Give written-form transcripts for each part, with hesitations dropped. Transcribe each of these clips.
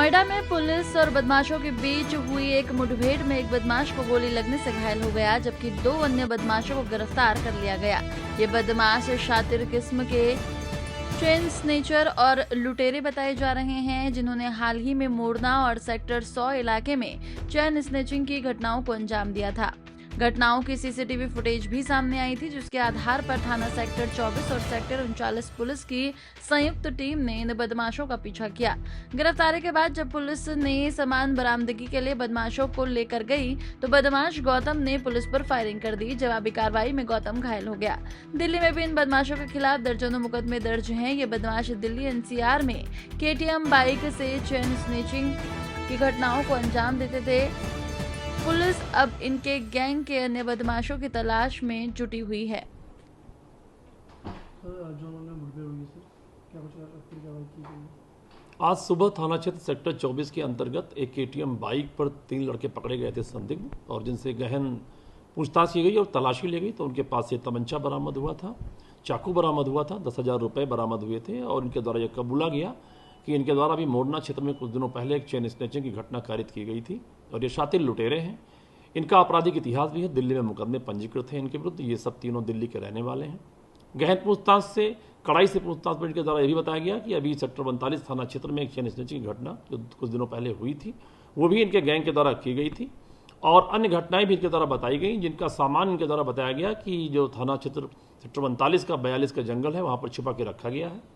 नोएडा में पुलिस और बदमाशों के बीच हुई एक मुठभेड़ में एक बदमाश को गोली लगने से घायल हो गया, जबकि 2 अन्य बदमाशों को गिरफ्तार कर लिया गया। ये बदमाश शातिर किस्म के चेन स्नेचर और लुटेरे बताए जा रहे हैं, जिन्होंने हाल ही में मोरना और सेक्टर 100 इलाके में चेन स्नेचिंग की घटनाओं को अंजाम दिया था। घटनाओं की सीसीटीवी फुटेज भी सामने आई थी, जिसके आधार पर थाना सेक्टर 24 और सेक्टर 39 पुलिस की संयुक्त टीम ने इन बदमाशों का पीछा किया। गिरफ्तारी के बाद जब पुलिस ने सामान बरामदगी के लिए बदमाशों को लेकर गई तो बदमाश गौतम ने पुलिस पर फायरिंग कर दी। जवाबी कार्रवाई में गौतम घायल हो गया। दिल्ली में भी इन बदमाशों के खिलाफ दर्जनों मुकदमे दर्ज हैं। ये बदमाश दिल्ली एनसीआर में केटीएम बाइक से चेन स्नेचिंग की घटनाओं को अंजाम देते थे। पुलिस अब इनके गैंग के अन्य बदमाशों की तलाश में जुटी हुई है। आज सुबह थाना क्षेत्र सेक्टर 24 के अंतर्गत एक केटीएम बाइक पर 3 लड़के पकड़े गए थे संदिग्ध, और जिनसे गहन पूछताछ की गई और तलाशी ली गई तो उनके पास से तमंचा बरामद हुआ था, चाकू बरामद हुआ था, 10,000 रुपये बरामद हुए थे। और इनके द्वारा यह कबूला गया कि इनके द्वारा भी मोरना क्षेत्र में कुछ दिनों पहले एक चेन स्नेचिंग की घटना कारित की गई थी और ये शातिर लुटेरे हैं। इनका आपराधिक इतिहास भी है, दिल्ली में मुकदमे पंजीकृत हैं इनके विरुद्ध। ये सब तीनों दिल्ली के रहने वाले हैं। गहन पूछताछ से कड़ाई से पूछताछ पर इनके द्वारा यह भी बताया गया कि अभी सेक्टर 42 थाना क्षेत्र में एक चेन स्नेचिंग की घटना जो कुछ दिनों पहले हुई थी वो भी इनके गैंग के द्वारा की गई थी, और अन्य घटनाएं भी इनके द्वारा बताई गई, जिनका सामान इनके द्वारा बताया गया कि जो थाना क्षेत्र सेक्टर 39 का 42 का जंगल है वहाँ पर छिपा के रखा गया है।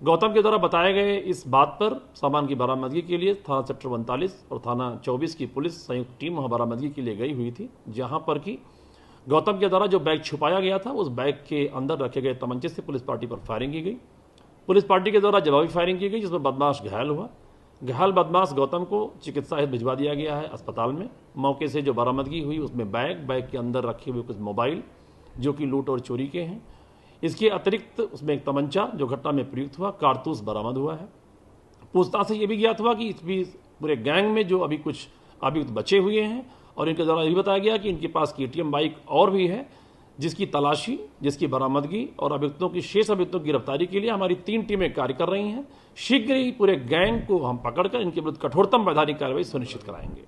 गौतम के द्वारा बताए गए इस बात पर सामान की बरामदगी के लिए थाना सेक्टर 39 और थाना 24 की पुलिस संयुक्त टीम वहां बरामदगी के लिए गई हुई थी, जहां पर कि गौतम के द्वारा जो बैग छुपाया गया था उस बैग के अंदर रखे गए तमंचे से पुलिस पार्टी पर फायरिंग की गई। पुलिस पार्टी के द्वारा जवाबी फायरिंग की गई, जिसमें बदमाश घायल हुआ। घायल बदमाश गौतम को चिकित्सा हेतु भिजवा दिया गया है अस्पताल में। मौके से जो बरामदगी हुई उसमें बैग के अंदर रखे हुए कुछ मोबाइल जो कि लूट और चोरी के हैं। इसके अतिरिक्त उसमें एक तमंचा जो घटना में प्रयुक्त हुआ, कारतूस बरामद हुआ है। पूछताछ से यह भी ज्ञात हुआ कि इस भी पूरे गैंग में जो अभी कुछ अभियुक्त बचे हुए हैं, और इनके द्वारा यह बताया गया कि इनके पास केटीएम बाइक और भी है, जिसकी तलाशी, जिसकी बरामदगी और अभियुक्तों की शेष अभियुक्तों की गिरफ्तारी के लिए हमारी 3 टीमें कार्य कर रही हैं। शीघ्र ही पूरे गैंग को हम पकड़कर इनके विरुद्ध कठोरतम वैधानिक कार्रवाई सुनिश्चित कराएंगे।